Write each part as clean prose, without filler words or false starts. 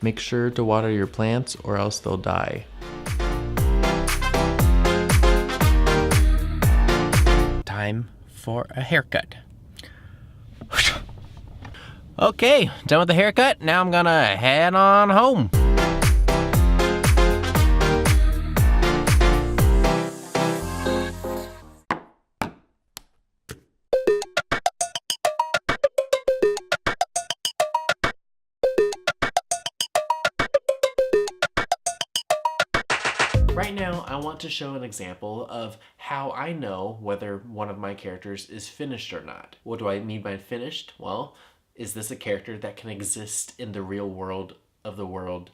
Make sure to water your plants or else they'll die. Time for a haircut. Okay, done with the haircut. Now I'm gonna head on home. Right now, I want to show an example of how I know whether one of my characters is finished or not. What do I mean by finished? Well, is this a character that can exist in the real world of the world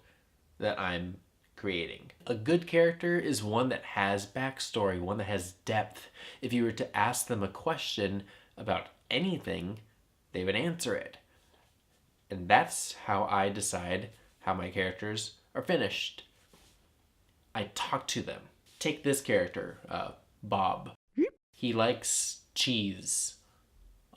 that I'm creating? A good character is one that has backstory, one that has depth. If you were to ask them a question about anything, they would answer it. And that's how I decide how my characters are finished. I talk to them. Take this character, Bob. He likes cheese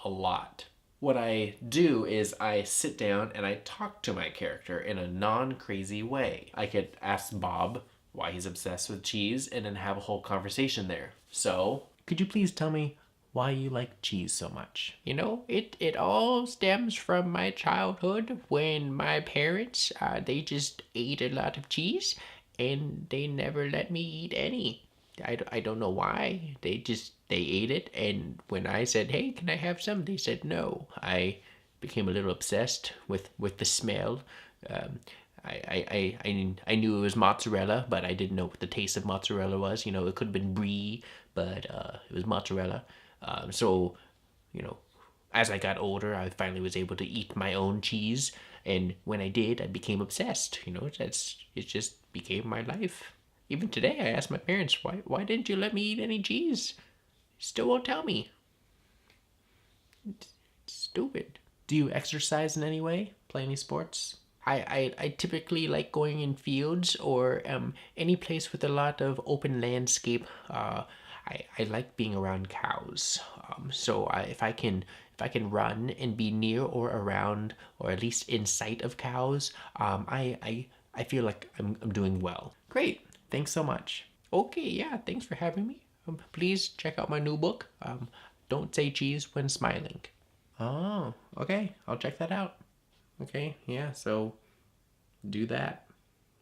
a lot. What I do is I sit down and I talk to my character in a non-crazy way. I could ask Bob why he's obsessed with cheese and then have a whole conversation there. So, could you please tell me why you like cheese so much? You know, it all stems from my childhood when my parents, they just ate a lot of cheese and they never let me eat any. I don't know why. They ate it, and when I said, hey, can I have some? They said no. I became a little obsessed with the smell. I knew it was mozzarella, but I didn't know what the taste of mozzarella was. You know, it could have been brie, but it was mozzarella. So, you know, as I got older, I finally was able to eat my own cheese, and when I did, I became obsessed. You know, it just became my life. Even today, I asked my parents, why didn't you let me eat any cheese? Still won't tell me. It's stupid. Do you exercise in any way? Play any sports? I typically like going in fields or any place with a lot of open landscape. I like being around cows. So if I can run and be near or around or at least in sight of cows, I feel like I'm doing well. Great. Thanks so much. Okay, yeah, thanks for having me. Please check out my new book. Don't Say Cheese When Smiling. Oh, okay. I'll check that out. Okay, yeah, so do that.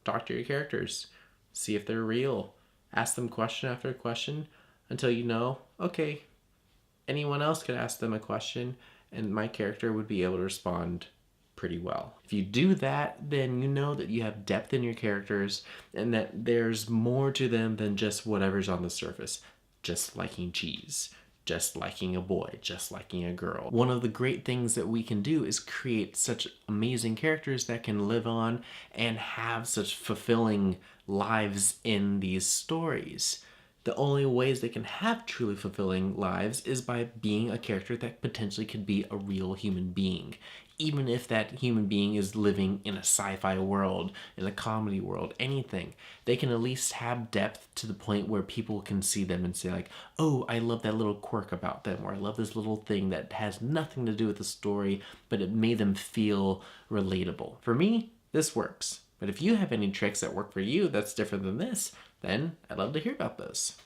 Talk to your characters. See if they're real. Ask them question after question until you know, okay, anyone else could ask them a question and my character would be able to respond pretty well. If you do that, then you know that you have depth in your characters and that there's more to them than just whatever's on the surface. Just liking cheese, just liking a boy, just liking a girl. One of the great things that we can do is create such amazing characters that can live on and have such fulfilling lives in these stories. The only ways they can have truly fulfilling lives is by being a character that potentially could be a real human being. Even if that human being is living in a sci-fi world, in a comedy world, anything, they can at least have depth to the point where people can see them and say like, oh, I love that little quirk about them, or I love this little thing that has nothing to do with the story, but it made them feel relatable. For me, this works. But if you have any tricks that work for you that's different than this, then I'd love to hear about those.